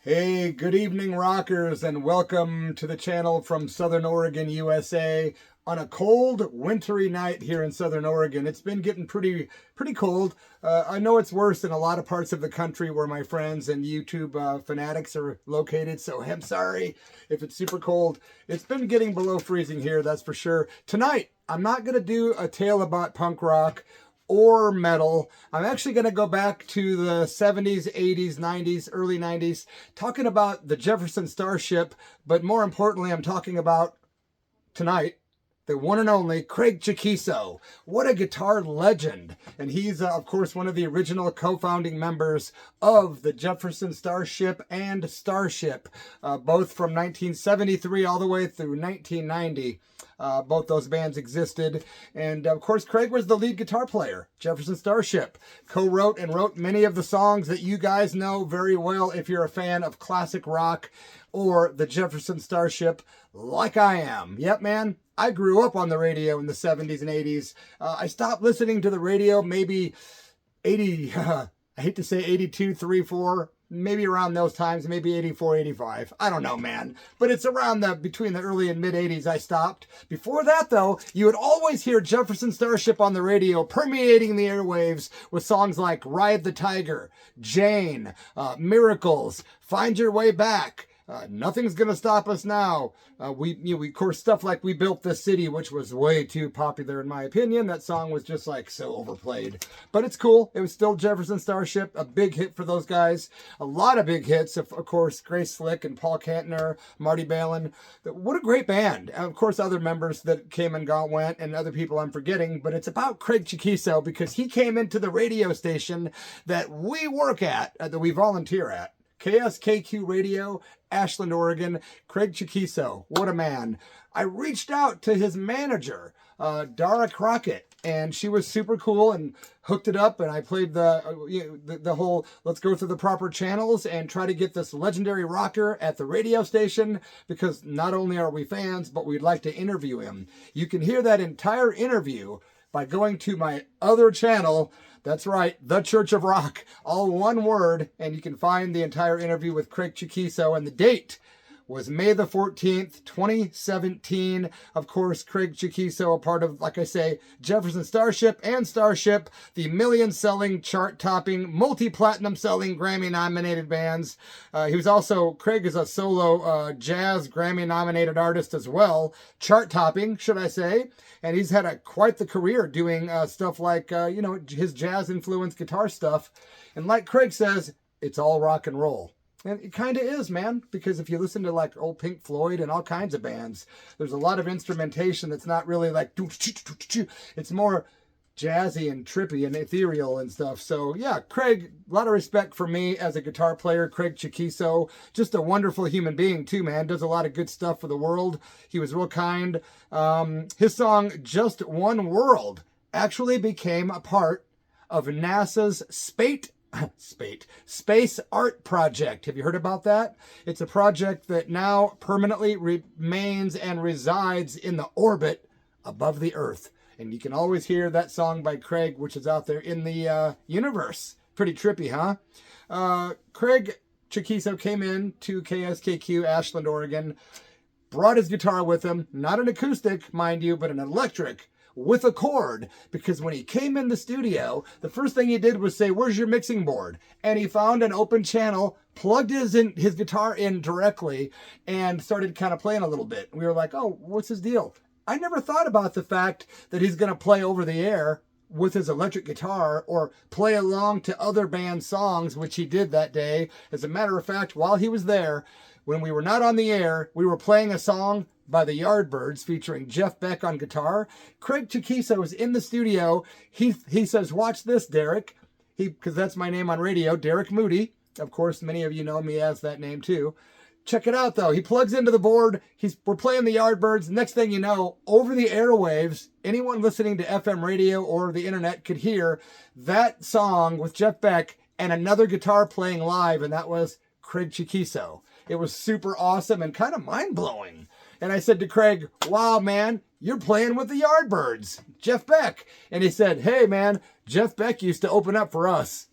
Hey, good evening, rockers, and welcome to the channel from Southern Oregon, USA. On a cold, wintry night here in Southern Oregon. It's been getting pretty cold. I know it's worse in a lot of parts of the country where my friends and YouTube fanatics are located, so I'm sorry if it's super cold. It's been getting below freezing here, that's for sure. Tonight, I'm not going to do a tale about punk rock or metal. I'm actually going to go back to the 70s, 80s, 90s, early 90s, talking about the Jefferson Starship, but more importantly, I'm talking about tonight, the one and only CRAIG CHAQUICO. What a guitar legend. And he's, of course, one of the original co-founding members of the Jefferson Starship and Starship, both from 1973 all the way through 1990. Both those bands existed. And of course, CRAIG was the lead guitar player. Jefferson Starship co-wrote and wrote many of the songs that you guys know very well if you're a fan of classic rock or the Jefferson Starship, like I am. Yep, man. I grew up on the radio in the 70s and 80s. I stopped listening to the radio maybe 80, I hate to say 82, 3, 4, maybe around those times, maybe 84, 85. I don't know, man. But it's around between the early and mid 80s I stopped. Before that, though, you would always hear Jefferson Starship on the radio permeating the airwaves with songs like Ride the Tiger, Jane, Miracles, Find Your Way Back. Nothing's gonna stop us now. We of course, stuff like We Built This City, which was way too popular in my opinion. That song was just like so overplayed, but it's cool. It was still Jefferson Starship, a big hit for those guys. A lot of big hits, of course, Grace Slick and Paul Kantner, Marty Balin. What a great band. And of course, other members that came and went, and other people I'm forgetting. But it's about CRAIG CHAQUICO because he came into the radio station that we work at, that we volunteer at. KSKQ Radio, Ashland, Oregon, CRAIG CHAQUICO. What a man. I reached out to his manager, Dara Crockett, and she was super cool and hooked it up, and I played the whole let's go through the proper channels and try to get this legendary rocker at the radio station, because not only are we fans, but we'd like to interview him. You can hear that entire interview by going to my other channel. That's right, The Church of Rock, all one word, and you can find the entire interview with CRAIG CHAQUICO, and the date was May the 14th, 2017. Of course, CRAIG CHAQUICO, a part of, like I say, Jefferson Starship and Starship, the million-selling, chart-topping, multi-platinum-selling, Grammy-nominated bands. He was also, CRAIG is a solo jazz Grammy-nominated artist as well, chart-topping, should I say. And he's had quite the career doing stuff like, his jazz-influenced guitar stuff. And like CRAIG says, it's all rock and roll. And it kind of is, man, because if you listen to like old Pink Floyd and all kinds of bands, there's a lot of instrumentation that's not really like, it's more jazzy and trippy and ethereal and stuff. So yeah, CRAIG, a lot of respect for me as a guitar player. CRAIG CHAQUICO, just a wonderful human being too, man. Does a lot of good stuff for the world. He was real kind. His song, Just One World, actually became a part of NASA's Space Art Project. Have you heard about that? It's a project that now permanently remains and resides in the orbit above the Earth. And you can always hear that song by CRAIG, which is out there in the universe. Pretty trippy, huh? CRAIG CHAQUICO came in to KSKQ, Ashland, Oregon, brought his guitar with him, not an acoustic, mind you, but an electric, with a cord, because when he came in the studio, the first thing he did was say, "Where's your mixing board?" And he found an open channel, plugged his guitar in directly, and started kind of playing a little bit. We were like, oh, what's his deal? I never thought about the fact that he's going to play over the air with his electric guitar or play along to other band songs, which he did that day. As a matter of fact, while he was there, when we were not on the air, we were playing a song by the Yardbirds featuring Jeff Beck on guitar. CRAIG CHAQUICO was in the studio. He says, "Watch this, Derek." Because that's my name on radio, Derek Moody. Of course, many of you know me as that name too. Check it out though. He plugs into the board. We're playing the Yardbirds. Next thing you know, over the airwaves, anyone listening to FM radio or the internet could hear that song with Jeff Beck and another guitar playing live, and that was CRAIG CHAQUICO. It was super awesome and kind of mind-blowing. And I said to CRAIG, "Wow, man, you're playing with the Yardbirds, Jeff Beck." And he said, "Hey, man, Jeff Beck used to open up for us."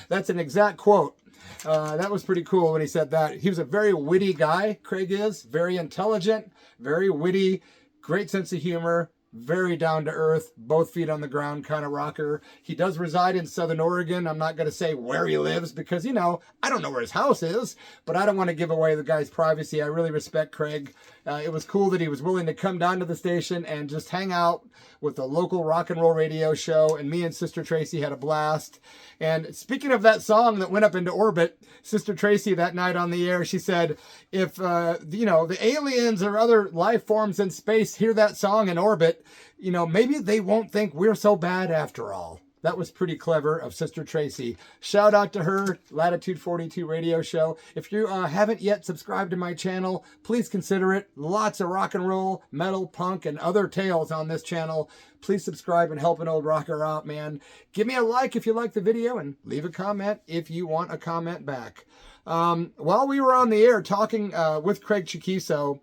That's an exact quote. That was pretty cool when he said that. He was a very witty guy, Craig is. Very intelligent, very witty, great sense of humor. Very down to earth, both feet on the ground kind of rocker. He does reside in Southern Oregon. I'm not going to say where he lives because, you know, I don't know where his house is, but I don't want to give away the guy's privacy. I really respect Craig. It was cool that he was willing to come down to the station and just hang out with the local rock and roll radio show. And me and Sister Tracy had a blast. And speaking of that song that went up into orbit, Sister Tracy that night on the air, she said, if, you know, the aliens or other life forms in space hear that song in orbit, you know, maybe they won't think we're so bad after all. That was pretty clever of Sister Tracy. Shout out to her, Latitude 42 radio show. If you haven't yet subscribed to my channel, please consider it. Lots of rock and roll, metal, punk, and other tales on this channel. Please subscribe and help an old rocker out, man. Give me a like if you like the video and leave a comment if you want a comment back. While we were on the air talking with Craig CHAQUICO,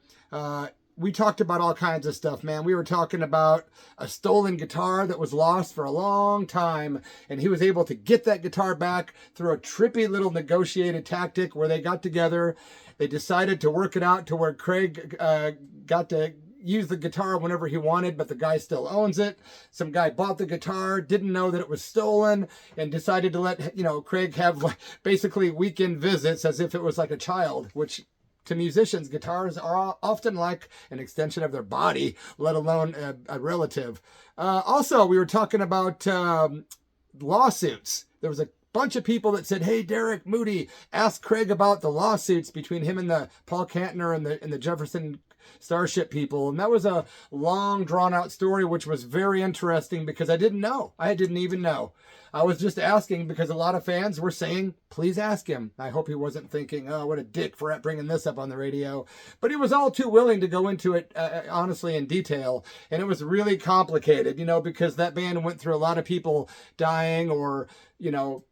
we talked about all kinds of stuff, man. We were talking about a stolen guitar that was lost for a long time, and he was able to get that guitar back through a trippy little negotiated tactic where they got together. They decided to work it out to where Craig got to use the guitar whenever he wanted, but the guy still owns it. Some guy bought the guitar, didn't know that it was stolen, and decided to let, you know, Craig have basically weekend visits as if it was like a child, which to musicians, guitars are often like an extension of their body, let alone a relative. Also, we were talking about lawsuits. There was a bunch of people that said, hey, Derek Moody, ask Craig about the lawsuits between him and the Paul Kantner and the Jefferson Starship people. And that was a long, drawn-out story, which was very interesting because I didn't know. I didn't even know. I was just asking because a lot of fans were saying, please ask him. I hope he wasn't thinking, oh, what a dick for bringing this up on the radio. But he was all too willing to go into it, honestly, in detail. And it was really complicated, you know, because that band went through a lot of people dying or, you know,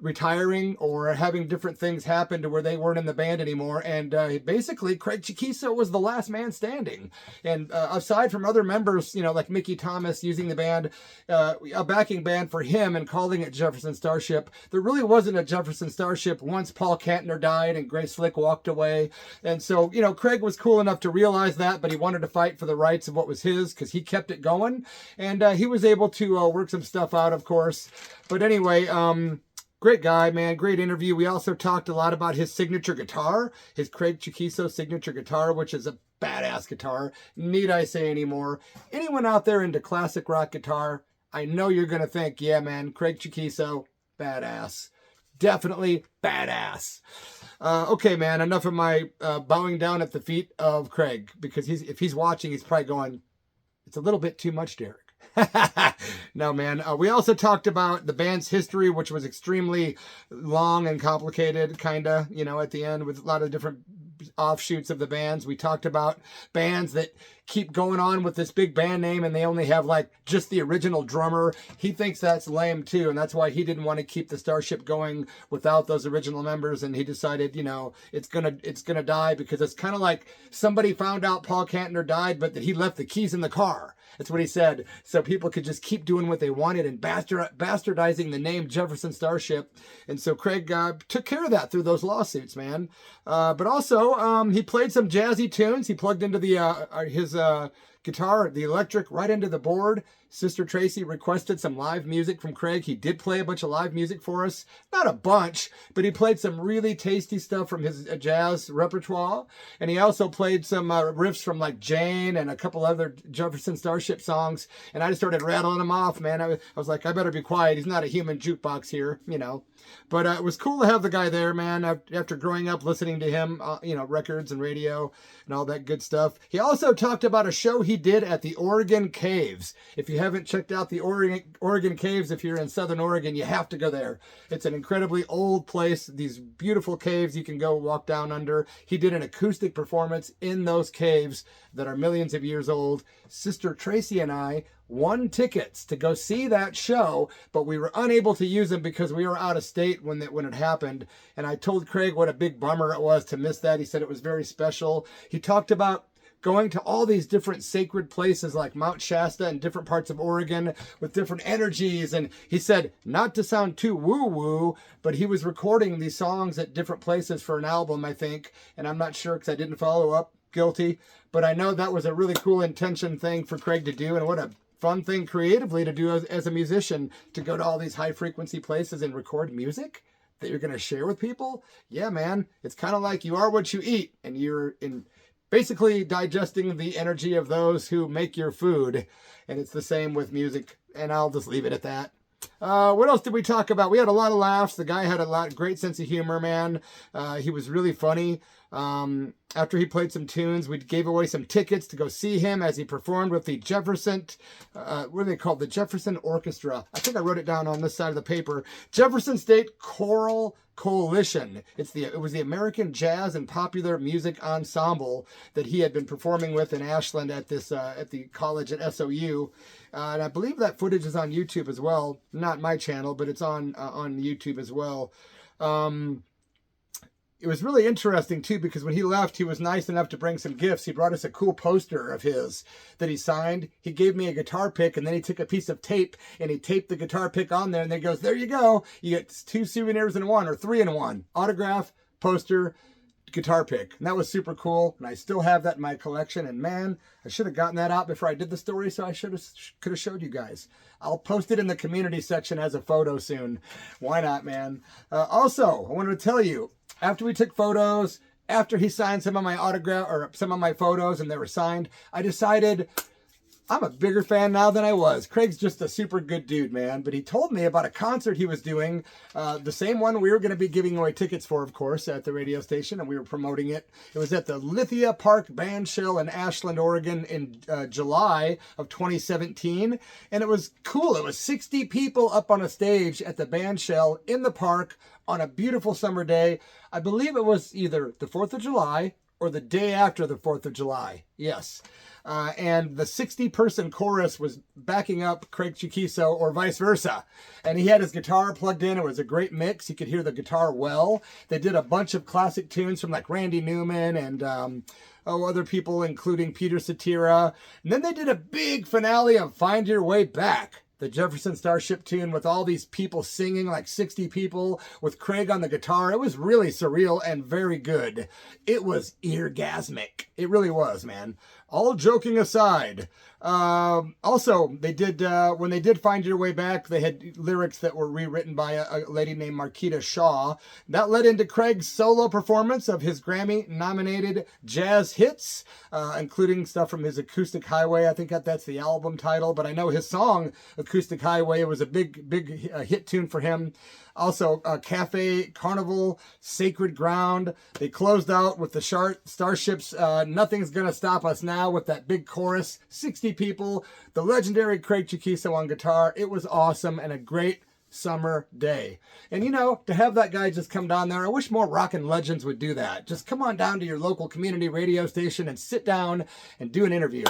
retiring or having different things happen to where they weren't in the band anymore. And basically, Craig CHAQUICO was the last man standing. And aside from other members, you know, like Mickey Thomas using the band, a backing band for him and calling it Jefferson Starship, there really wasn't a Jefferson Starship once Paul Kantner died and Grace Slick walked away. And so, you know, Craig was cool enough to realize that, but he wanted to fight for the rights of what was his because he kept it going. And he was able to work some stuff out, of course. But anyway, great guy, man. Great interview. We also talked a lot about his signature guitar, his Craig CHAQUICO signature guitar, which is a badass guitar. Need I say anymore? Anyone out there into classic rock guitar, I know you're going to think, yeah, man, Craig CHAQUICO, badass. Definitely badass. Okay, man, enough of my bowing down at the feet of Craig, because if he's watching, he's probably going, it's a little bit too much, Derek. No, man. We also talked about the band's history, which was extremely long and complicated, kind of, you know, at the end with a lot of different offshoots of the bands. We talked about bands that keep going on with this big band name and they only have like just the original drummer. He thinks that's lame too, and that's why he didn't want to keep the Starship going without those original members, and he decided, you know, it's gonna die because it's kind of like somebody found out Paul Kantner died but that he left the keys in the car. That's what he said, so people could just keep doing what they wanted and bastardizing the name Jefferson Starship. And so Craig took care of that through those lawsuits, man. But also, he played some jazzy tunes. He plugged into his guitar, the electric, right into the board. Sister Tracy requested some live music from Craig. He did play a bunch of live music for us. Not a bunch, but he played some really tasty stuff from his jazz repertoire. And he also played some riffs from like Jane and a couple other Jefferson Starship songs. And I just started rattling them off, man. I was like, I better be quiet. He's not a human jukebox here, you know. But it was cool to have the guy there, man, after growing up listening to him, you know, records and radio and all that good stuff. He also talked about a show he did at the Oregon Caves. If you haven't checked out the Oregon Caves, if you're in Southern Oregon, you have to go there. It's an incredibly old place. These beautiful caves you can go walk down under. He did an acoustic performance in those caves that are millions of years old. Sister Tracy and I won tickets to go see that show, but we were unable to use them because we were out of state when it happened. And I told Craig what a big bummer it was to miss that. He said it was very special. He talked about going to all these different sacred places like Mount Shasta and different parts of Oregon with different energies. And he said, not to sound too woo-woo, but he was recording these songs at different places for an album, I think. And I'm not sure because I didn't follow up. Guilty. But I know that was a really cool intention thing for Craig to do. And what a fun thing creatively to do as a musician, to go to all these high frequency places and record music that you're going to share with people. Yeah, man. It's kind of like you are what you eat, and you're basically digesting the energy of those who make your food. And it's the same with music. And I'll just leave it at that. What else did we talk about? We had a lot of laughs. The guy had a great sense of humor, man. He was really funny. After he played some tunes, we gave away some tickets to go see him as he performed with the Jefferson, what are they called? The Jefferson Orchestra. I think I wrote it down on this side of the paper. Jefferson State Choral Coalition. It was the American Jazz and Popular Music Ensemble that he had been performing with in Ashland at the college at SOU. And I believe that footage is on YouTube as well. Not my channel, but it's on YouTube as well. It was really interesting, too, because when he left, he was nice enough to bring some gifts. He brought us a cool poster of his that he signed. He gave me a guitar pick, and then he took a piece of tape, and he taped the guitar pick on there, and then he goes, there you go. You get 2 souvenirs in one, or 3 in one. Autograph, poster, guitar pick. And that was super cool, and I still have that in my collection. And, man, I should have gotten that out before I did the story, so I could have showed you guys. I'll post it in the community section as a photo soon. Why not, man? Also, I wanted to tell you, after we took photos, after he signed some of my autograph or some of my photos and they were signed, I decided I'm a bigger fan now than I was. Craig's just a super good dude, man. But he told me about a concert he was doing, the same one we were going to be giving away tickets for, of course, at the radio station, and we were promoting it. It was at the Lithia Park Band Shell in Ashland, Oregon in July of 2017. And it was cool. It was 60 people up on a stage at the band shell in the park on a beautiful summer day. I believe it was either the 4th of July or the day after the 4th of July. Yes. And the 60-person chorus was backing up CRAIG CHAQUICO or vice versa. And he had his guitar plugged in. It was a great mix. You could hear the guitar well. They did a bunch of classic tunes from like Randy Newman and other people, including Peter Cetera. And then they did a big finale of Find Your Way Back, the Jefferson Starship tune with all these people singing, like 60 people with Craig on the guitar. It was really surreal and very good. It was eargasmic. It really was, man. All joking aside. Also, they did, when they did Find Your Way Back, they had lyrics that were rewritten by a lady named Marquita Shaw. That led into Craig's solo performance of his Grammy-nominated jazz hits, including stuff from his Acoustic Highway. I think that's the album title, but I know his song, Acoustic Highway, was a big hit tune for him. Also, Cafe, Carnival, Sacred Ground. They closed out with the Starships, Nothing's Gonna Stop Us Now, with that big chorus. 60 people. The legendary CRAIG CHAQUICO on guitar. It was awesome and a great summer day. And, you know, to have that guy just come down there, I wish more rockin' legends would do that. Just come on down to your local community radio station and sit down and do an interview.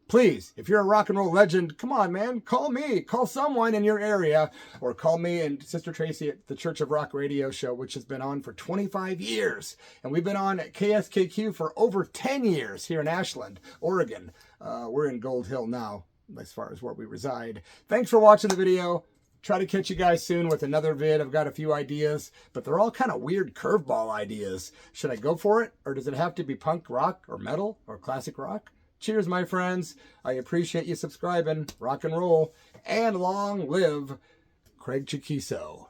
Please, if you're a rock and roll legend, come on, man. Call me. Call someone in your area. Or call me and Sister Tracy at the Church of Rock radio show, which has been on for 25 years. And we've been on at KSKQ for over 10 years here in Ashland, Oregon. We're in Gold Hill now, as far as where we reside. Thanks for watching the video. Try to catch you guys soon with another vid. I've got a few ideas, but they're all kind of weird curveball ideas. Should I go for it? Or does it have to be punk rock or metal or classic rock? Cheers, my friends. I appreciate you subscribing. Rock and roll. And long live CRAIG CHAQUICO.